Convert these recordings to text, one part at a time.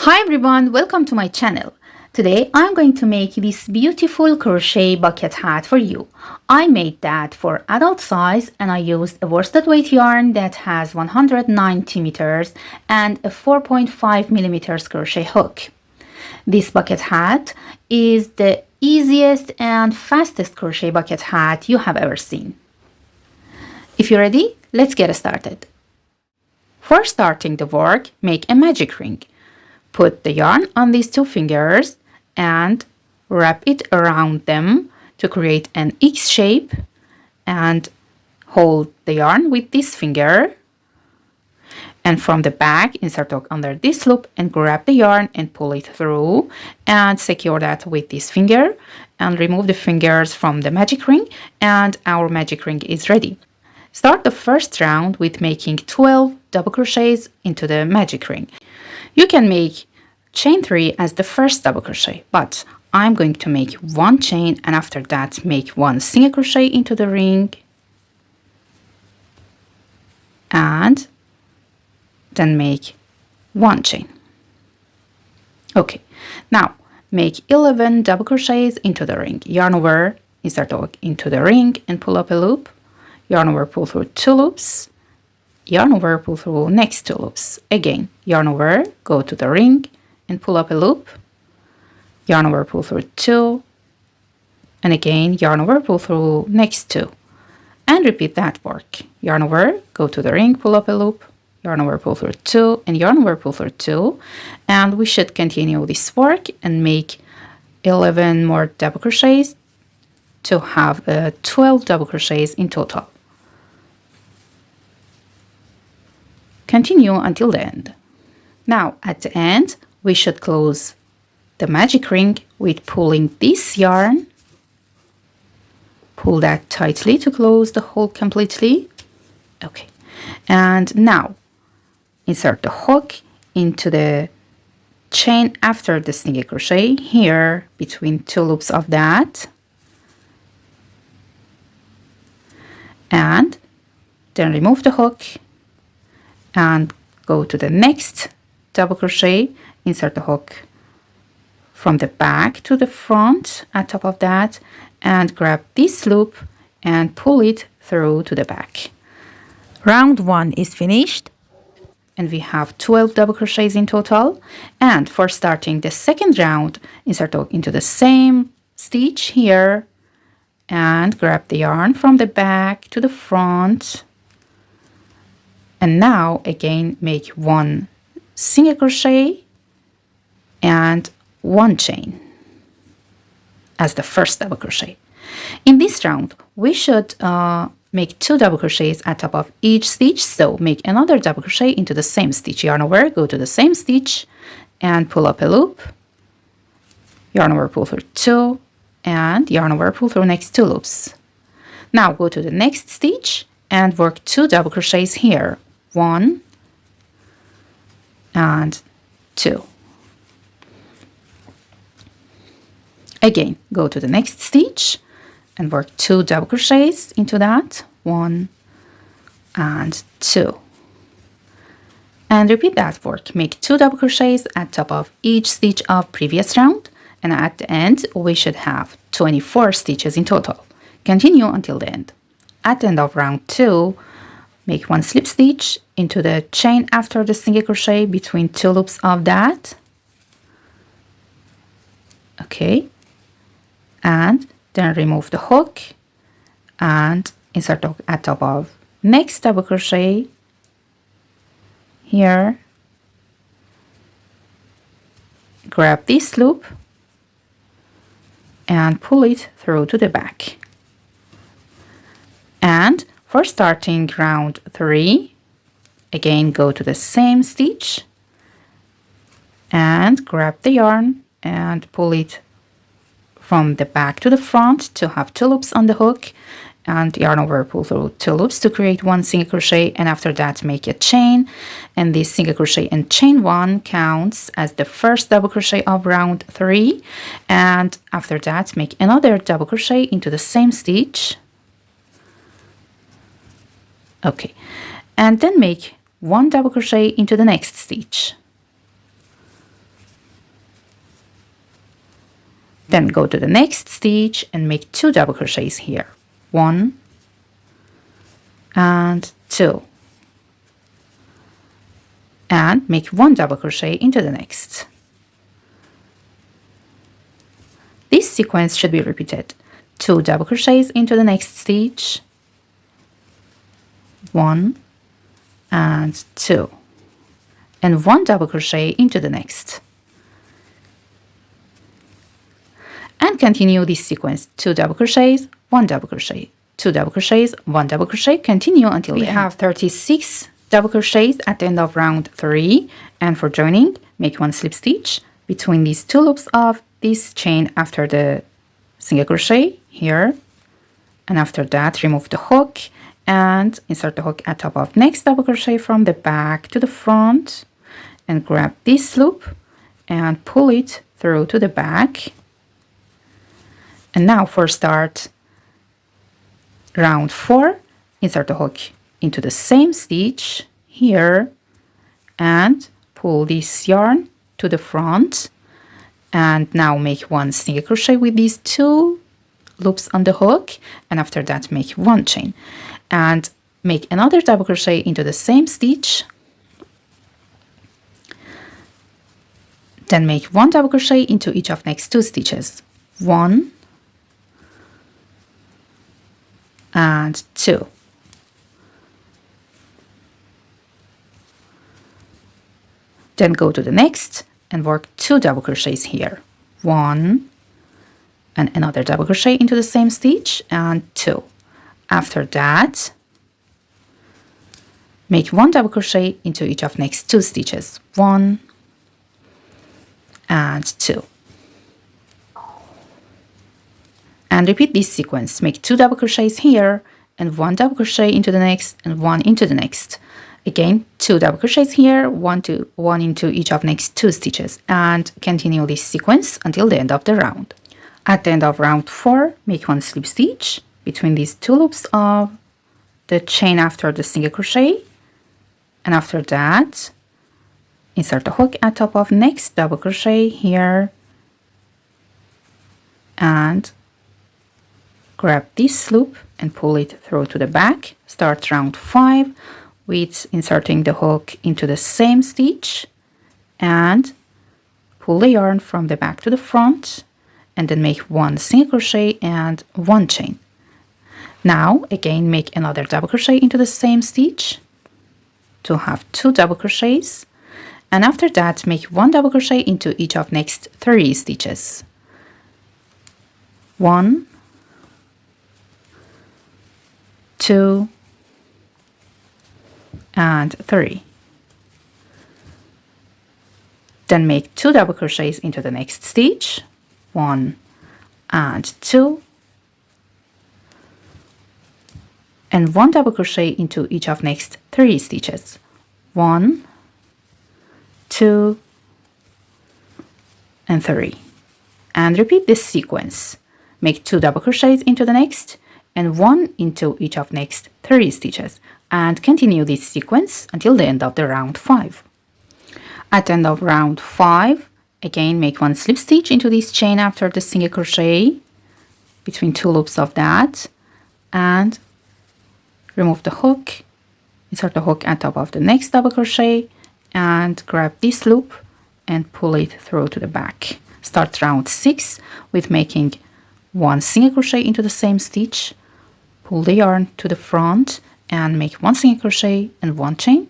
Hi everyone, welcome to my channel. Today I'm going to make this beautiful crochet bucket hat for you. I made that for adult size and I used a worsted weight yarn that has 190 meters and a 4.5 millimeters crochet hook. This bucket hat is the easiest and fastest crochet bucket hat you have ever seen. If you're ready, let's get started. For starting the work, make a magic ring. Put the yarn on these two fingers and wrap it around them to create an X shape and hold the yarn with this finger. And from the back, insert hook under this loop and grab the yarn and pull it through and secure that with this finger and remove the fingers from the magic ring and our magic ring is ready. Start the first round with making 12 double crochets into the magic ring. You can make chain 3 as the first double crochet, but I'm going to make one chain and after that make one single crochet into the ring and then make one chain. Okay, now make 11 double crochets into the ring. Yarn over, insert hook into the ring and pull up a loop. Yarn over, pull through 2 loops. Yarn over, pull through next 2 loops. Again, yarn over, go to the ring and pull up a loop. Yarn over, pull through 2. And again, yarn over, pull through next 2. And repeat that work. Yarn over, go to the ring, pull up a loop. Yarn over, pull through 2. And yarn over, pull through 2. And we should continue this work and make 11 more double crochets to have 12 double crochets in total. Continue until the end. Now at the end we should close the magic ring with pulling this yarn. Pull that tightly to close the hole completely. Okay, and now insert the hook into the chain after the single crochet here between 2 loops of that, and then remove the hook and go to the next double crochet, insert the hook from the back to the front at top of that and grab this loop and pull it through to the back. Round 1 is finished and we have 12 double crochets in total. And for starting the second round, insert hook into the same stitch here and grab the yarn from the back to the front. And now again make one single crochet and one chain as the first double crochet. In this round we should make 2 double crochets at top of each stitch, so make another double crochet into the same stitch. Yarn over, go to the same stitch and pull up a loop. Yarn over, pull through 2 and yarn over, pull through next 2 loops. Now go to the next stitch and work 2 double crochets here. 1 and 2. Again, go to the next stitch and work 2 double crochets into that. 1 and 2. And repeat that work. Make 2 double crochets at top of each stitch of previous round, and at the end we should have 24 stitches in total. Continue until the end. At the end of round 2, make 1 slip stitch into the chain after the single crochet between 2 loops of that. Okay, and then remove the hook and insert hook at top of next double crochet here. Grab this loop and pull it through to the back. And for starting round 3, again go to the same stitch and grab the yarn and pull it from the back to the front to have 2 loops on the hook and yarn over, pull through 2 loops to create 1 single crochet, and after that make a chain, and this single crochet and chain 1 counts as the first double crochet of round 3, and after that make another double crochet into the same stitch. Okay, and then make 1 double crochet into the next stitch. Then go to the next stitch and make 2 double crochets here. 1 and 2. And make 1 double crochet into the next. This sequence should be repeated. 2 double crochets into the next stitch. 1 and 2. And 1 double crochet into the next. And continue this sequence. 2 double crochets, 1 double crochet, 2 double crochets, 1 double crochet. Continue until we have 36 double crochets at the end of round 3. And for joining, make 1 slip stitch between these 2 loops of this chain after the single crochet here. And after that, remove the hook and insert the hook at top of next double crochet from the back to the front. And grab this loop and pull it through to the back. And now for start round 4, insert the hook into the same stitch here and pull this yarn to the front. And now make 1 single crochet with these 2 loops on the hook, and after that make 1 chain and make another double crochet into the same stitch. Then make 1 double crochet into each of next 2 stitches. 1 and 2. Then go to the next and work 2 double crochets here. 1 and another double crochet into the same stitch and 2. After that, make 1 double crochet into each of next 2 stitches. 1 and 2. And repeat this sequence. Make 2 double crochets here and 1 double crochet into the next and 1 into the next. Again, 2 double crochets here, 1 into each of next 2 stitches, and continue this sequence until the end of the round. At the end of round 4, make 1 slip stitch between these 2 loops of the chain after the single crochet, and after that, insert the hook at top of next double crochet here, and grab this loop and pull it through to the back. Start round 5 with inserting the hook into the same stitch and pull the yarn from the back to the front, and then make 1 single crochet and 1 chain. Now again make another double crochet into the same stitch to have 2 double crochets, and after that make 1 double crochet into each of next 3 stitches. 1, 2 and 3. Then make 2 double crochets into the next stitch. 1 and 2. And 1 double crochet into each of next 3 stitches. 1, 2 and 3. And repeat this sequence. Make 2 double crochets into the next and 1 into each of next 3 stitches, and continue this sequence until the end of the round 5. At the end of round 5, again make 1 slip stitch into this chain after the single crochet between 2 loops of that, and remove the hook, insert the hook at top of the next double crochet, and grab this loop and pull it through to the back. Start round 6 with making 1 single crochet into the same stitch, pull the yarn to the front and make 1 single crochet and 1 chain,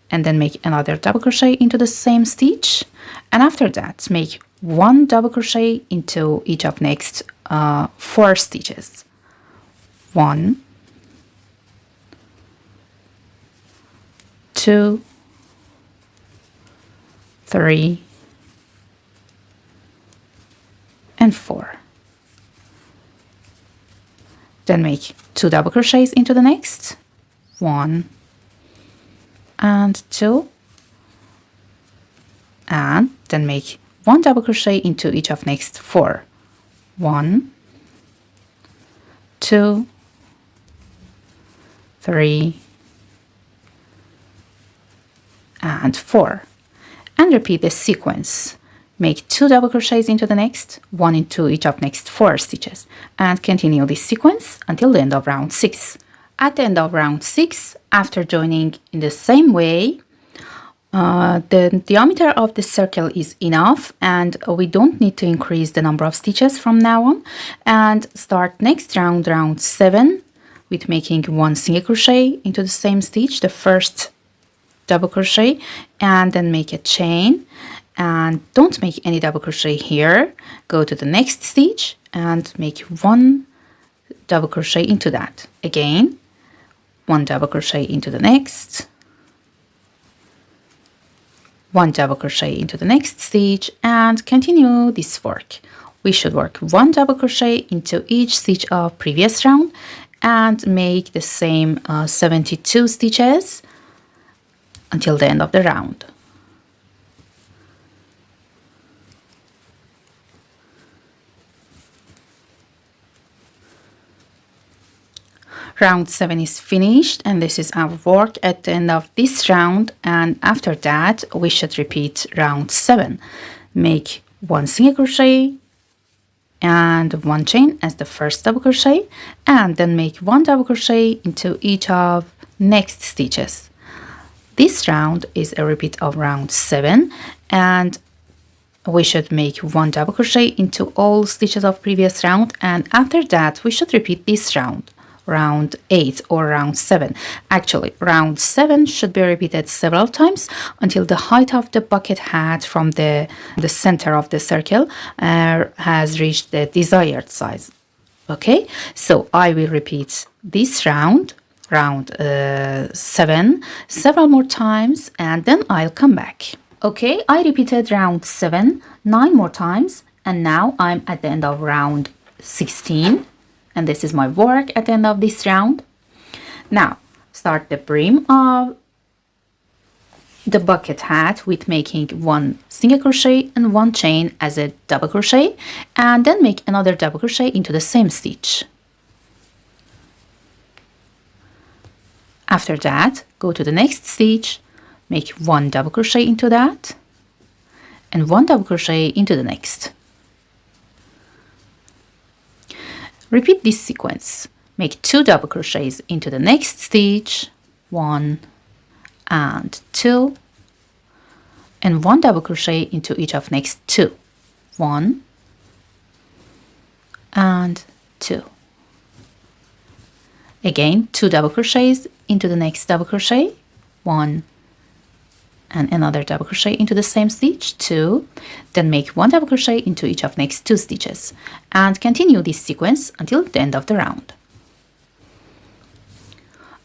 and then make another double crochet into the same stitch, and after that make 1 double crochet into each of next 4 stitches. 1, 2, 3 and 4. Then make 2 double crochets into the next. 1 and 2, and then make 1 double crochet into each of next 4. 1, 2, 3 and 4, and repeat this sequence. make 2 double crochets into the next, 1 into each of next 4 stitches, and continue this sequence until the end of round 6. At the end of round 6, after joining in the same way, the diameter of the circle is enough, and we don't need to increase the number of stitches from now on. And start next round, round 7, with making 1 single crochet into the same stitch, the first double crochet, and then make a chain. And don't make any double crochet here. Go to the next stitch and make 1 double crochet into that. Again, 1 double crochet into the next, 1 double crochet into the next stitch, and continue this work. We should work 1 double crochet into each stitch of previous round and make the same 72 stitches until the end of the round. Round 7 is finished, and this is our work at the end of this round, and after that we should repeat round 7. Make 1 single crochet and 1 chain as the first double crochet, and then make 1 double crochet into each of next stitches. This round is a repeat of round 7, and we should make 1 double crochet into all stitches of previous round, and after that we should repeat this round. Round 8 or round 7. Actually, round 7 should be repeated several times until the height of the bucket hat from the center of the circle has reached the desired size. Okay, so I will repeat this round, round 7, several more times, and then I'll come back. Okay, I repeated round 7 9 more times, and now I'm at the end of round 16. And this is my work at the end of this round. Now, start the brim of the bucket hat with making 1 single crochet and 1 chain as a double crochet, and then make another double crochet into the same stitch. After that, go to the next stitch, make 1 double crochet into that, and 1 double crochet into the next. Repeat this sequence. Make 2 double crochets into the next stitch, 1 and 2, and 1 double crochet into each of next 2, 1 and 2. Again, 2 double crochets into the next double crochet, 1 and another double crochet into the same stitch, 2, then make 1 double crochet into each of next 2 stitches, and continue this sequence until the end of the round.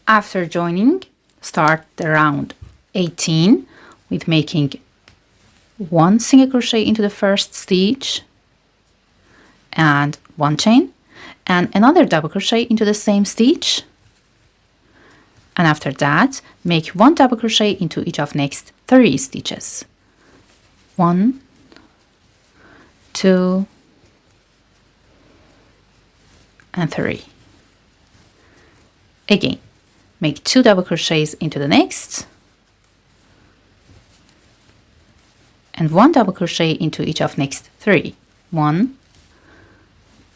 After joining, start the round 18 with making 1 single crochet into the first stitch and 1 chain, and another double crochet into the same stitch. And after that, make 1 double crochet into each of next 3 stitches. 1, 2, and 3. Again, make 2 double crochets into the next, and 1 double crochet into each of next 3. 1,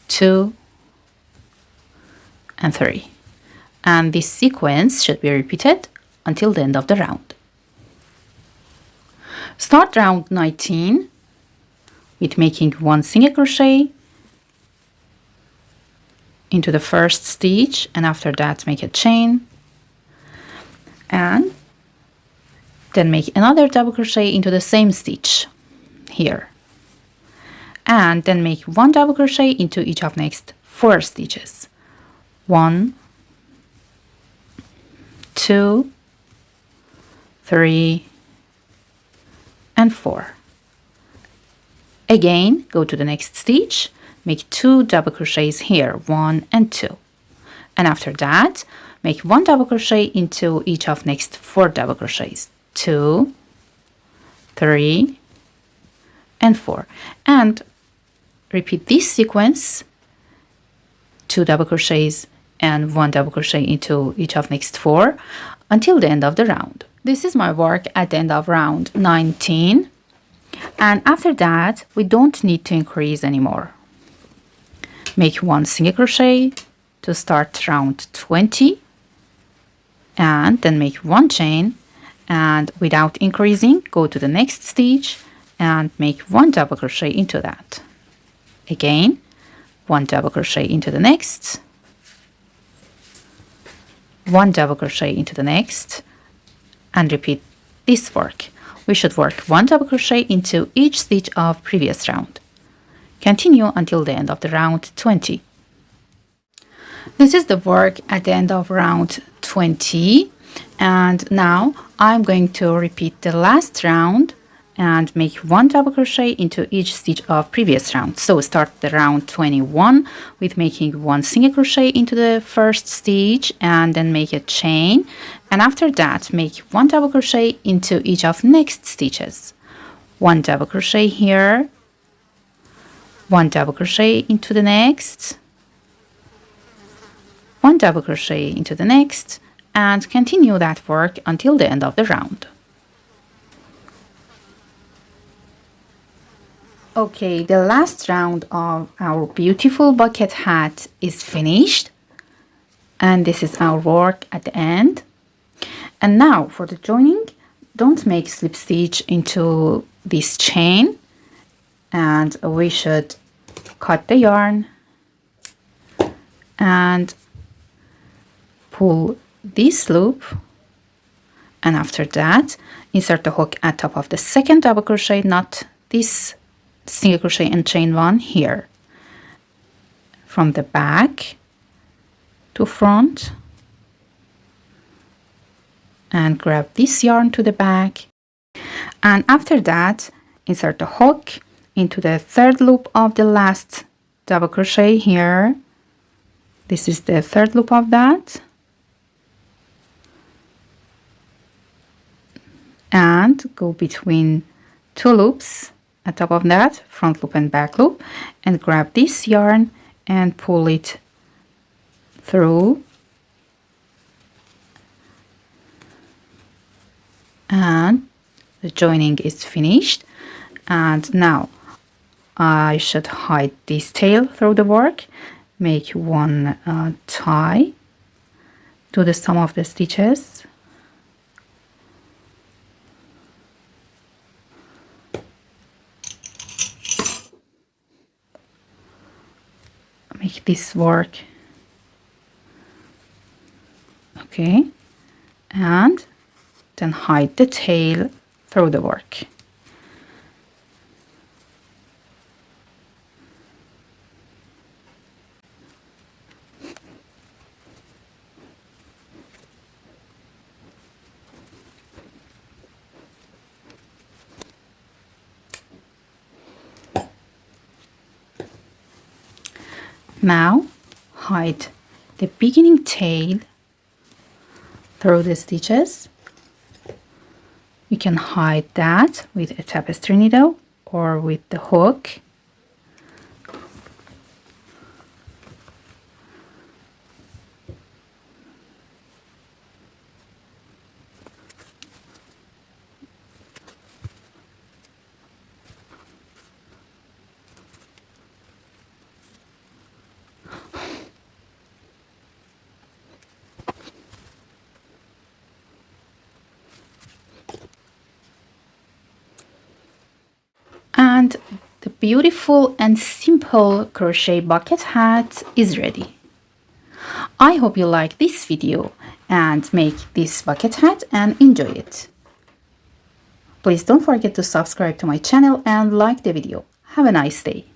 2, and 3. And this sequence should be repeated until the end of the round. Start round 19 with making 1 single crochet into the first stitch, and after that make a chain, and then make another double crochet into the same stitch here, and then make 1 double crochet into each of next 4 stitches. 1, 2, 3, and 4. Again, go to the next stitch, make 2 double crochets here, 1 and 2. And after that, make 1 double crochet into each of next 4 double crochets, 2, 3, and 4. And repeat this sequence, 2 double crochets and 1 double crochet into each of next 4 until the end of the round. This is my work at the end of round 19. And after that, we don't need to increase anymore. Make one single crochet to start round 20, and then make one chain, and without increasing, go to the next stitch and make one double crochet into that. Again, one double crochet into the next, one double crochet into the next, and repeat this work. We should work one double crochet into each stitch of previous round. Continue until the end of the round 20. This is the work at the end of round 20, and now I'm going to repeat the last round and make one double crochet into each stitch of previous round. So start the round 21 with making one single crochet into the first stitch and then make a chain, and after that make one double crochet into each of next stitches. One double crochet here, one double crochet into the next, one double crochet into the next, and continue that work until the end of the round. Okay, the last round of our beautiful bucket hat is finished, and this is our work at the end. And now for the joining, don't make slip stitch into this chain, and we should cut the yarn and pull this loop, and after that insert the hook at top of the second double crochet, not this single crochet and chain one here, from the back to front, and grab this yarn to the back, and after that insert the hook into the third loop of the last double crochet here. This is the third loop of that, and go between two loops at top of that, front loop and back loop, and grab this yarn and pull it through, and the joining is finished. And now I should hide this tail through the work. Make one tie to the sum of the stitches, make this work. Okay, and then hide the tail through the work. Now hide the beginning tail through the stitches. You can hide that with a tapestry needle or with the hook. And the beautiful and simple crochet bucket hat is ready. I hope you like this video and make this bucket hat and enjoy it. Please don't forget to subscribe to my channel and like the video. Have a nice day.